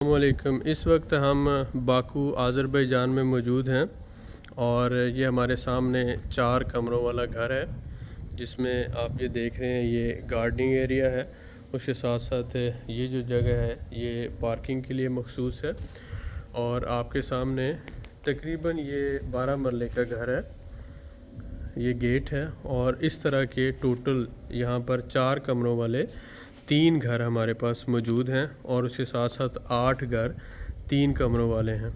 अस्सलामुअलैकुम। इस वक्त हम बाकू अज़रबैजान में मौजूद हैं और ये हमारे सामने 4 कमरों वाला घर है जिसमें आप ये देख रहे हैं ये गार्डनिंग एरिया है। उसके साथ साथ ये जो जगह है ये पार्किंग के लिए मखसूस है और आपके सामने तकरीबन ये 12 मरले का घर है। ये गेट है और इस तरह के टोटल यहाँ पर 4 कमरों वाले 3 घर हमारे पास मौजूद हैं और उसके साथ साथ 8 घर 3 कमरों वाले हैं।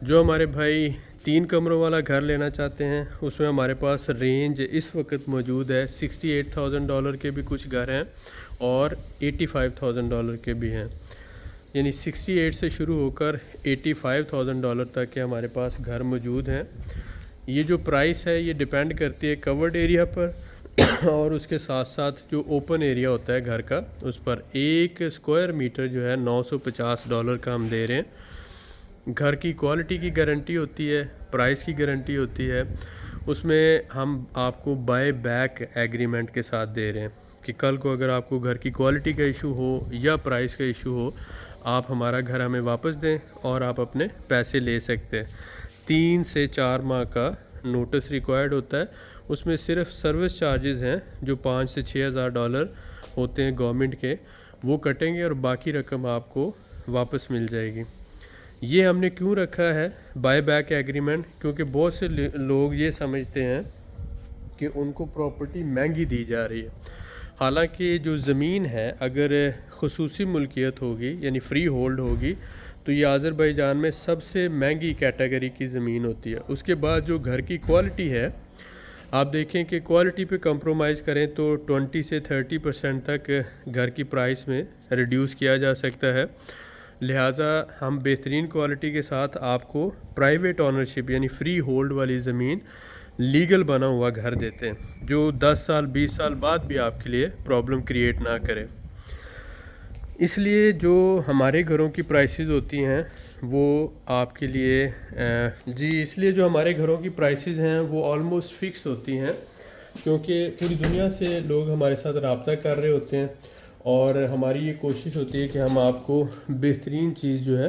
जो हमारे भाई 3 कमरों वाला घर लेना चाहते हैं उसमें हमारे पास रेंज इस वक्त मौजूद है $68,000 के भी कुछ घर हैं और $85,000 के भी हैं। यानी 68 से शुरू होकर $85,000 तक के हमारे पास घर मौजूद हैं। ये जो प्राइस है ये डिपेंड करती है कवर्ड एरिया पर और उसके साथ साथ जो ओपन एरिया होता है घर का उस पर। 1 स्क्वायर मीटर जो है $950 का हम दे रहे हैं। घर की क्वालिटी की गारंटी होती है, प्राइस की गारंटी होती है। उसमें हम आपको बाय बैक एग्रीमेंट के साथ दे रहे हैं कि कल को अगर आपको घर की क्वालिटी का इशू हो या प्राइस का इशू हो, आप हमारा घर हमें वापस दें और आप अपने पैसे ले सकते हैं। 3 से 4 माह का नोटिस रिक्वायर्ड होता है। उसमें सिर्फ सर्विस चार्जेस हैं जो $5,000 से $6,000 होते हैं गवर्नमेंट के, वो कटेंगे और बाकी रकम आपको वापस मिल जाएगी। ये हमने क्यों रखा है बाय बैक एग्रीमेंट, क्योंकि बहुत से लोग ये समझते हैं कि उनको प्रॉपर्टी महंगी दी जा रही है। हालांकि जो ज़मीन है अगर खुसूसी मुल्कियत होगी यानी फ़्री होल्ड होगी तो ये अज़रबैजान में सबसे महंगी कैटेगरी की ज़मीन होती है। उसके बाद जो घर की क्वालिटी है, आप देखें कि क्वालिटी पे कंप्रोमाइज़ करें तो 20 से 30% तक घर की प्राइस में रिड्यूस किया जा सकता है। लिहाजा हम बेहतरीन क्वालिटी के साथ आपको प्राइवेट ओनरशिप यानी फ़्री होल्ड वाली ज़मीन लीगल बना हुआ घर देते हैं जो 10 साल 20 साल बाद भी आपके लिए प्रॉब्लम क्रिएट ना करे। इसलिए जो हमारे घरों की प्राइसेस होती हैं वो आपके लिए इसलिए जो हमारे घरों की प्राइसेस हैं वो ऑलमोस्ट फ़िक्स होती हैं, क्योंकि पूरी दुनिया से लोग हमारे साथ रब्ता कर रहे होते हैं और हमारी ये कोशिश होती है कि हम आपको बेहतरीन चीज़ जो है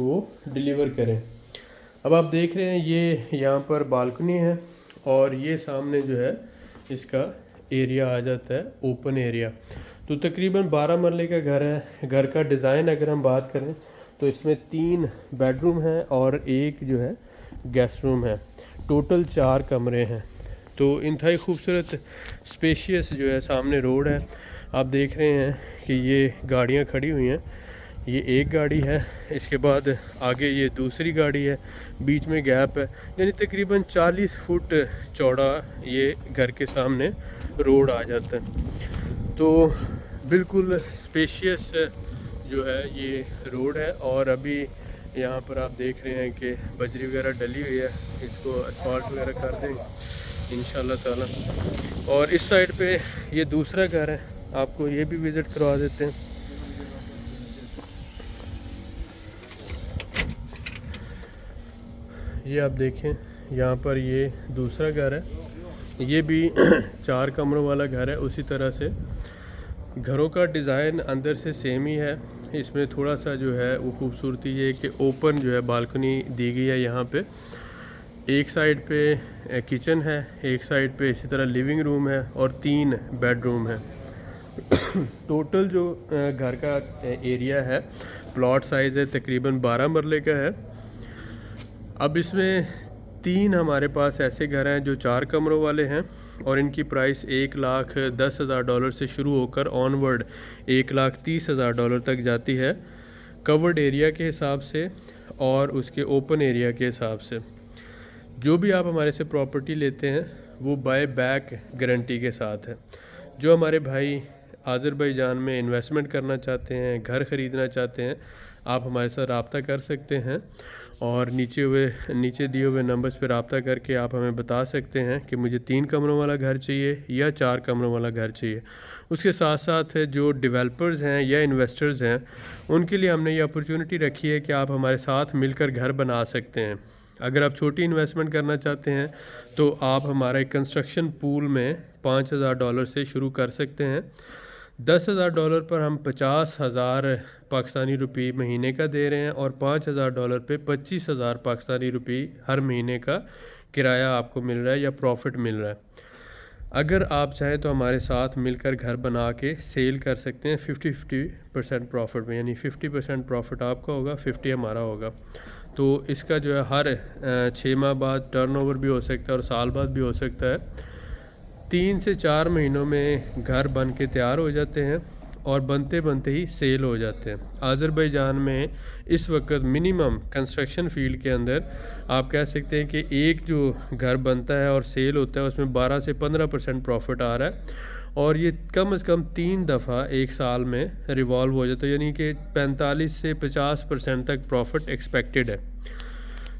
वो डिलीवर करें। अब आप देख रहे हैं ये यहाँ पर बालकनी है और ये सामने जो है इसका एरिया आ जाता है ओपन एरिया। तो तकरीबन 12 मरले का घर है। घर का डिज़ाइन अगर हम बात करें तो इसमें 3 बेडरूम है और 1 जो है गेस्ट रूम है। टोटल 4 कमरे हैं। तो इंतहाई खूबसूरत स्पेशियस जो है सामने रोड है। आप देख रहे हैं कि ये गाड़ियाँ खड़ी हुई हैं। ये एक गाड़ी है, इसके बाद आगे ये दूसरी गाड़ी है, बीच में गैप है, यानी तकरीबन 40 फुट चौड़ा ये घर के सामने रोड आ जाता है। तो बिल्कुल स्पेशियस जो है ये रोड है और अभी यहाँ पर आप देख रहे हैं कि बजरी वगैरह डली हुई है, इसको असफाल्ट वगैरह कर देंगे इंशाल्लाह ताला। और इस साइड पे ये दूसरा घर है, आपको ये भी विज़िट करवा देते हैं। ये आप देखें यहाँ पर ये दूसरा घर है, ये भी 4 कमरों वाला घर है। उसी तरह से घरों का डिज़ाइन अंदर से सेम ही है। इसमें थोड़ा सा जो है वो खूबसूरती ये है कि ओपन जो है बालकनी दी गई है। यहाँ पे एक साइड पे किचन है, एक साइड पे इसी तरह लिविंग रूम है और 3 बेडरूम है। टोटल जो घर का एरिया है, प्लॉट साइज़ है तकरीबन 12 मरले का है। अब इसमें 3 हमारे पास ऐसे घर हैं जो 4 कमरों वाले हैं और इनकी प्राइस $1,10,000 से शुरू होकर ऑनवर्ड $1,30,000 तक जाती है, कवर्ड एरिया के हिसाब से और उसके ओपन एरिया के हिसाब से। जो भी आप हमारे से प्रॉपर्टी लेते हैं वो बाय बैक गारंटी के साथ है। जो हमारे भाई अज़रबैजान में इन्वेस्टमेंट करना चाहते हैं, घर ख़रीदना चाहते हैं, आप हमारे साथ रब्ता कर सकते हैं और नीचे दिए हुए नंबर्स पर रब्ता करके आप हमें बता सकते हैं कि मुझे 3 कमरों वाला घर चाहिए या 4 कमरों वाला घर चाहिए। उसके साथ साथ जो डेवलपर्स हैं या इन्वेस्टर्स हैं उनके लिए हमने ये अपॉर्चुनिटी रखी है कि आप हमारे साथ मिलकर घर बना सकते हैं। अगर आप छोटी इन्वेस्टमेंट करना चाहते हैं तो आप हमारा एक कंस्ट्रक्शन पूल में $5,000 से शुरू कर सकते हैं। $10,000 पर हम 50,000 पाकिस्तानी रुपये महीने का दे रहे हैं और $5,000 पे 25,000 पाकिस्तानी रुपये हर महीने का किराया आपको मिल रहा है या प्रॉफिट मिल रहा है। अगर आप चाहें तो हमारे साथ मिलकर घर बना के सेल कर सकते हैं 50-50% प्रॉफिट में, यानी 50% प्रॉफिट आपका होगा, 50 हमारा होगा। तो इसका जो है हर 6 माह बाद टर्नओवर भी हो सकता है और साल बाद भी हो सकता है। 3 से 4 महीनों में घर बन के तैयार हो जाते हैं और बनते बनते ही सेल हो जाते हैं। आज़रबाईजान में इस वक्त मिनिमम कंस्ट्रक्शन फील्ड के अंदर आप कह सकते हैं कि एक जो घर बनता है और सेल होता है उसमें 12 से 15% प्रॉफिट आ रहा है और ये कम से कम 3 दफ़ा एक साल में रिवॉल्व हो जाता है, यानी कि 45 से 50% तक प्रॉफिट एक्सपेक्टेड है।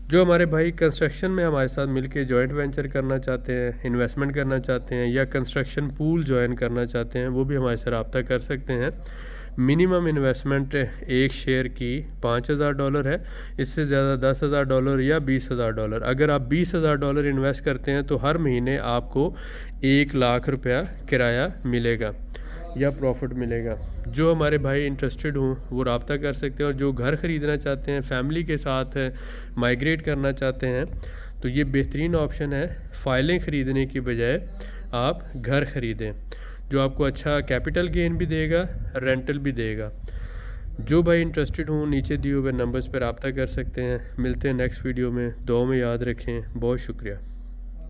जो हमारे भाई कंस्ट्रक्शन में हमारे साथ मिलके जॉइंट वेंचर करना चाहते हैं, इन्वेस्टमेंट करना चाहते हैं या कंस्ट्रक्शन पूल ज्वाइन करना चाहते हैं, वो भी हमारे से रब्ता कर सकते हैं। मिनिमम इन्वेस्टमेंट एक शेयर की $5,000 है, इससे ज़्यादा $10,000 या $20,000। अगर आप $20,000 इन्वेस्ट करते हैं तो हर महीने आपको 1 लाख रुपया किराया मिलेगा या प्रॉफिट मिलेगा। जो हमारे भाई इंटरेस्टेड हों वो रब्ता कर सकते हैं और जो घर ख़रीदना चाहते हैं, फैमिली के साथ माइग्रेट करना चाहते हैं, तो ये बेहतरीन ऑप्शन है। फ़ाइलें ख़रीदने की बजाय आप घर ख़रीदें, जो आपको अच्छा कैपिटल गेन भी देगा, रेंटल भी देगा। जो भाई इंटरेस्टेड हों नीचे दिए हुए नंबर्स पर रब्ता कर सकते हैं। मिलते हैं नेक्स्ट वीडियो में, दुआ में याद रखें। बहुत शुक्रिया।